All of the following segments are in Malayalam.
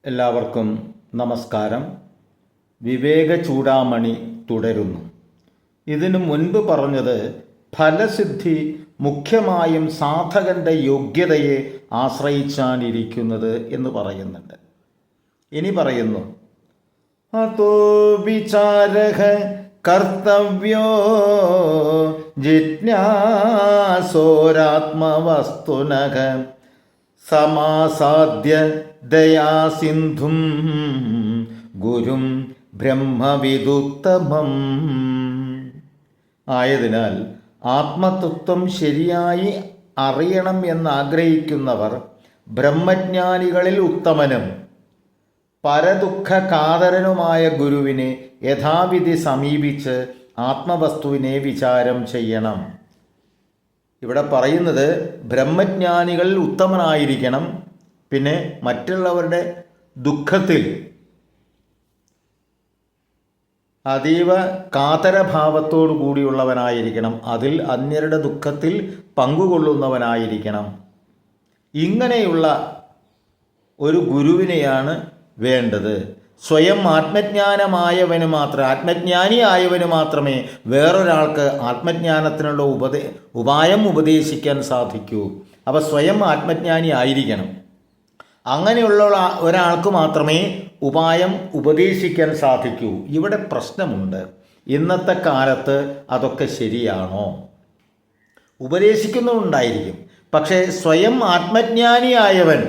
എല്ലാവർക്കും നമസ്കാരം. വിവേക ചൂടാമണി തുടരുന്നു. ഇതിനു മുൻപ് പറഞ്ഞത് ഫലസിദ്ധി മുഖ്യമായും സാധകന്റെ യോഗ്യതയെ ആശ്രയിച്ചാണിരിക്കുന്നത് എന്ന് പറയുന്നുണ്ട്. ഇനി പറയുന്നു, അതോ വിചാരഃ കർത്തവ്യോ ജിജ്ഞാസോരാത്മവസ്തുനഃ സമാസാദ്യ ദയാസിന്ധും ഗുരും ബ്രഹ്മവിദുത്തമം. ആയതിനാൽ ആത്മതത്വം ശരിയായി അറിയണം എന്നാഗ്രഹിക്കുന്നവർ ബ്രഹ്മജ്ഞാനികളിൽ ഉത്തമനും പരദുഃഖ കാതരനുമായ ഗുരുവിനെ യഥാവിധി സമീപിച്ച് ആത്മവസ്തുവിനെ വിചാരം ചെയ്യണം. ഇവിടെ പറയുന്നത് ബ്രഹ്മജ്ഞാനികളിൽ ഉത്തമനായിരിക്കണം, പിന്നെ മറ്റുള്ളവരുടെ ദുഃഖത്തിൽ അതീവ കാതരഭാവത്തോടു കൂടിയുള്ളവനായിരിക്കണം, അതിൽ അന്യരുടെ ദുഃഖത്തിൽ പങ്കുകൊള്ളുന്നവനായിരിക്കണം. ഇങ്ങനെയുള്ള ഒരു ഗുരുവിനെയാണ് വേണ്ടത്. സ്വയം ആത്മജ്ഞാനിയായവന് മാത്രമേ വേറൊരാൾക്ക് ആത്മജ്ഞാനത്തിനുള്ള ഉപായം ഉപദേശിക്കാൻ സാധിക്കൂ. അപ്പോൾ സ്വയം ആത്മജ്ഞാനി ആയിരിക്കണം. അങ്ങനെയുള്ള ഒരാൾക്ക് മാത്രമേ ഉപായം ഉപദേശിക്കാൻ സാധിക്കൂ. ഇവിടെ പ്രശ്നമുണ്ട്. ഇന്നത്തെ കാലത്ത് അതൊക്കെ ശരിയാണോ? ഉപദേശിക്കുന്നുണ്ടായിരിക്കും, പക്ഷേ സ്വയം ആത്മജ്ഞാനിയായവൻ,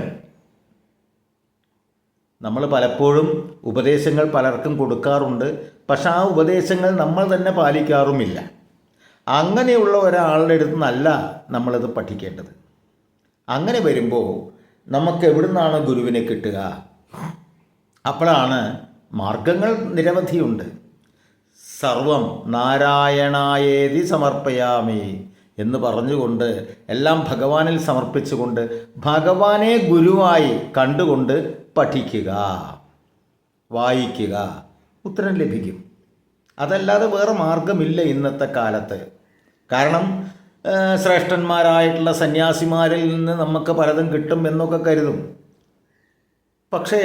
നമ്മൾ പലപ്പോഴും ഉപദേശങ്ങൾ പലർക്കും കൊടുക്കാറുണ്ട്, പക്ഷെ ആ ഉപദേശങ്ങൾ നമ്മൾ തന്നെ പാലിക്കാറുമില്ല. അങ്ങനെയുള്ള ഒരാളുടെ അടുത്ത് നല്ല നമ്മളിത് പഠിക്കേണ്ടത്. അങ്ങനെ വരുമ്പോൾ നമുക്ക് എവിടുന്നാണ് ഗുരുവിനെ കിട്ടുക? അപ്പോഴാണ് മാർഗങ്ങൾ നിരവധിയുണ്ട്. സർവം നാരായണായേതി സമർപ്പയാമി എന്ന് പറഞ്ഞുകൊണ്ട് എല്ലാം ഭഗവാനിൽ സമർപ്പിച്ചുകൊണ്ട് ഭഗവാനെ ഗുരുവായി കണ്ടുകൊണ്ട് പഠിക്കുക, വായിക്കുക, ഉത്തരം ലഭിക്കും. അതല്ലാതെ വേറെ മാർഗമില്ല ഇന്നത്തെ കാലത്ത്. കാരണം ശ്രേഷ്ഠന്മാരായിട്ടുള്ള സന്യാസിമാരിൽ നിന്ന് നമുക്ക് പലതും കിട്ടും എന്നൊക്കെ കരുതും. പക്ഷേ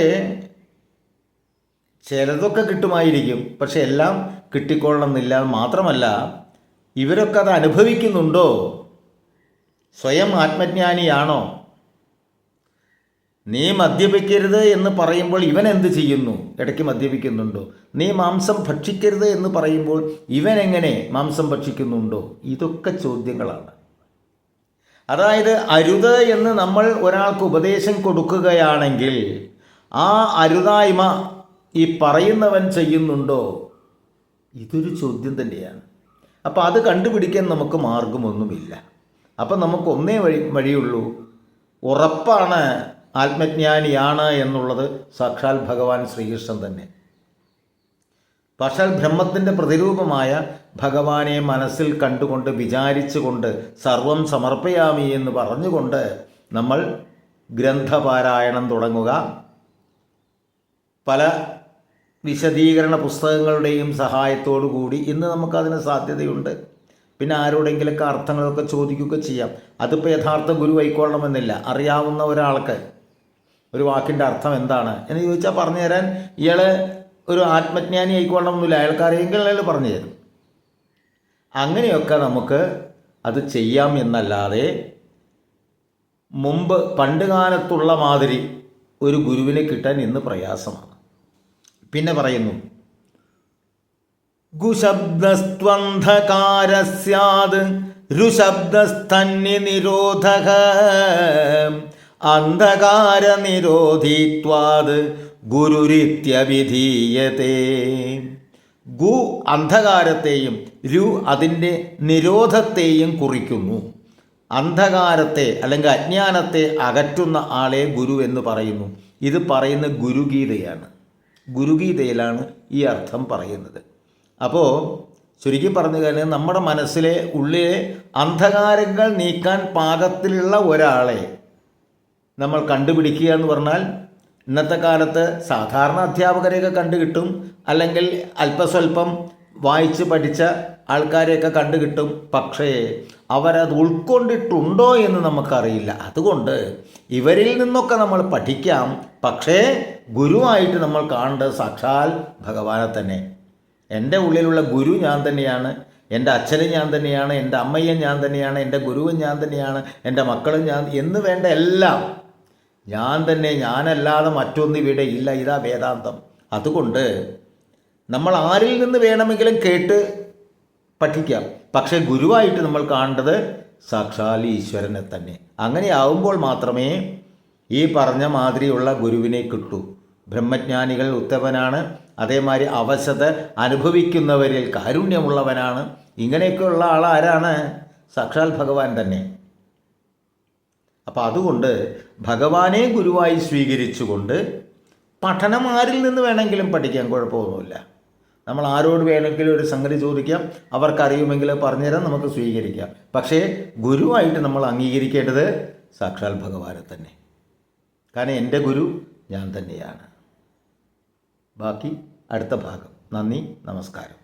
ചിലതൊക്കെ കിട്ടുമായിരിക്കും, പക്ഷെ എല്ലാം കിട്ടിക്കൊള്ളണമെന്നില്ല. മാത്രമല്ല, ഇവരൊക്കെ അത് അനുഭവിക്കുന്നുണ്ടോ? സ്വയം ആത്മജ്ഞാനിയാണോ? നീ മദ്യപിക്കരുത് എന്ന് പറയുമ്പോൾ ഇവൻ എന്ത് ചെയ്യുന്നു? ഇടയ്ക്ക് മദ്യപിക്കുന്നുണ്ടോ? നീ മാംസം ഭക്ഷിക്കരുത് എന്ന് പറയുമ്പോൾ ഇവൻ എങ്ങനെ മാംസം ഭക്ഷിക്കുന്നുണ്ടോ? ഇതൊക്കെ ചോദ്യങ്ങളാണ്. അതായത് അരുത് എന്ന് നമ്മൾ ഒരാൾക്ക് ഉപദേശം കൊടുക്കുകയാണെങ്കിൽ ആ അരുതായ്മ ഈ പറയുന്നവൻ ചെയ്യുന്നുണ്ടോ? ഇതൊരു ചോദ്യം തന്നെയാണ്. അപ്പോൾ അത് കണ്ടുപിടിക്കാൻ നമുക്ക് മാർഗമൊന്നുമില്ല. അപ്പം നമുക്ക് ഒന്നേ വഴിയുള്ളൂ. ഉറപ്പാണ് ആത്മജ്ഞാനിയാണ് എന്നുള്ളത് സാക്ഷാൽ ഭഗവാൻ ശ്രീകൃഷ്ണൻ തന്നെ. പക്ഷേ ബ്രഹ്മത്തിൻ്റെ പ്രതിരൂപമായ ഭഗവാനെ മനസ്സിൽ കണ്ടുകൊണ്ട് വിചാരിച്ചുകൊണ്ട് സർവം സമർപ്പയാമി എന്ന് പറഞ്ഞുകൊണ്ട് നമ്മൾ ഗ്രന്ഥപാരായണം തുടങ്ങുക. പല വിശദീകരണ പുസ്തകങ്ങളുടെയും സഹായത്തോടു കൂടി ഇന്ന് നമുക്കതിന് സാധ്യതയുണ്ട്. പിന്നെ ആരോടെങ്കിലൊക്കെ അർത്ഥങ്ങളൊക്കെ ചോദിക്കുകയൊക്കെ ചെയ്യാം. അതിപ്പോൾ യഥാർത്ഥ ഗുരു ആയിക്കൊള്ളണമെന്നില്ല. അറിയാവുന്ന ഒരാൾക്ക് ഒരു വാക്കിൻ്റെ അർത്ഥം എന്താണ് എന്ന് ചോദിച്ചാൽ പറഞ്ഞു തരാൻ ഇയാൾ ഒരു ആത്മജ്ഞാനി ആയിക്കൊള്ളണമെന്നില്ല. അയാൾക്ക് അറിയെങ്കിൽ അയാൾ പറഞ്ഞു തരും. അങ്ങനെയൊക്കെ നമുക്ക് അത് ചെയ്യാം എന്നല്ലാതെ മുമ്പ് പണ്ട് കാലത്തുള്ള മാതിരി ഒരു ഗുരുവിനെ കിട്ടാൻ ഇന്ന് പ്രയാസമാണ്. പിന്നെ പറയുന്നു, ഗുശബ്ദസ്ത്വന്ധകാരസ്യാത് രുശബ്ദസ്ഥന്യ നിരോധഃ അന്ധകാര നിരോധിത്വാത് ഗുരുരിത്യവിധീയതേ. ഗു അന്ധകാരത്തെയും രു അതിൻ്റെ നിരോധത്തെയും കുറിക്കുന്നു. അന്ധകാരത്തെ അല്ലെങ്കിൽ അജ്ഞാനത്തെ അകറ്റുന്ന ആളെ ഗുരു എന്ന് പറയുന്നു. ഇത് പറയുന്ന ഗുരുഗീതയാണ്. ഗുരുഗീതയിലാണ് ഈ അർത്ഥം പറയുന്നത്. അപ്പോൾ ചുരുക്കി പറഞ്ഞു കഴിഞ്ഞാൽ നമ്മുടെ മനസ്സിലെ ഉള്ളിലെ അന്ധകാരങ്ങൾ നീക്കാൻ പാകത്തിലുള്ള ഒരാളെ നമ്മൾ കണ്ടുപിടിക്കുക എന്ന് പറഞ്ഞാൽ ഇന്നത്തെ കാലത്ത് സാധാരണ അധ്യാപകരെയൊക്കെ കണ്ടുകിട്ടും, അല്ലെങ്കിൽ അല്പസ്വല്പം വായിച്ച് പഠിച്ച ആൾക്കാരെയൊക്കെ കണ്ടുകിട്ടും. പക്ഷേ അവരത് ഉൾക്കൊണ്ടിട്ടുണ്ടോ എന്ന് നമുക്കറിയില്ല. അതുകൊണ്ട് ഇവരിൽ നിന്നൊക്കെ നമ്മൾ പഠിക്കാം. പക്ഷേ ഗുരുവായിട്ട് നമ്മൾ കാണേണ്ടത് സാക്ഷാൽ ഭഗവാനെ തന്നെ. എൻ്റെ ഉള്ളിലുള്ള ഗുരു ഞാൻ തന്നെയാണ്, എൻ്റെ അച്ഛനും ഞാൻ തന്നെയാണ്, എൻ്റെ അമ്മയും ഞാൻ തന്നെയാണ്, എൻ്റെ ഗുരുവും ഞാൻ തന്നെയാണ്, എൻ്റെ മക്കളും ഞാൻ എന്ന് വേണ്ട എല്ലാം ഞാൻ തന്നെ, ഞാനല്ലാതെ മറ്റൊന്നും ഇവിടെ ഇല്ല. ഇതാ വേദാന്തം. അതുകൊണ്ട് നമ്മൾ ആരിൽ നിന്ന് വേണമെങ്കിലും കേട്ട് പഠിക്കാം. പക്ഷേ ഗുരുവായിട്ട് നമ്മൾ കാണേണ്ടത് സാക്ഷാൽ ഈശ്വരനെ തന്നെ. അങ്ങനെയാവുമ്പോൾ മാത്രമേ ഈ പറഞ്ഞ മാതിരിയുള്ള ഗുരുവിനെ കിട്ടൂ. ബ്രഹ്മജ്ഞാനികൾ ഉത്തമനാണ്, അതേമാതിരി അവശത അനുഭവിക്കുന്നവരിൽ കാരുണ്യമുള്ളവനാണ്. ഇങ്ങനെയൊക്കെയുള്ള ആളാരാണ്? സാക്ഷാൽ ഭഗവാൻ തന്നെ. അപ്പോൾ അതുകൊണ്ട് ഭഗവാനെ ഗുരുവായി സ്വീകരിച്ചുകൊണ്ട് പഠനം ആരിൽ നിന്ന് വേണമെങ്കിലും പഠിക്കാം, കുഴപ്പമൊന്നുമില്ല. നമ്മൾ ആരോട് വേണമെങ്കിലും ഒരു സംഗതി ചോദിക്കാം, അവർക്കറിയുമെങ്കിൽ പറഞ്ഞുതരാൻ നമുക്ക് സ്വീകരിക്കാം. പക്ഷേ ഗുരുവായിട്ട് നമ്മൾ അംഗീകരിക്കേണ്ടത് സാക്ഷാൽ ഭഗവാനെ തന്നെ. കാരണം എൻ്റെ ഗുരു ഞാൻ തന്നെയാണ്. ബാക്കി അടുത്ത ഭാഗം. നന്ദി, നമസ്കാരം.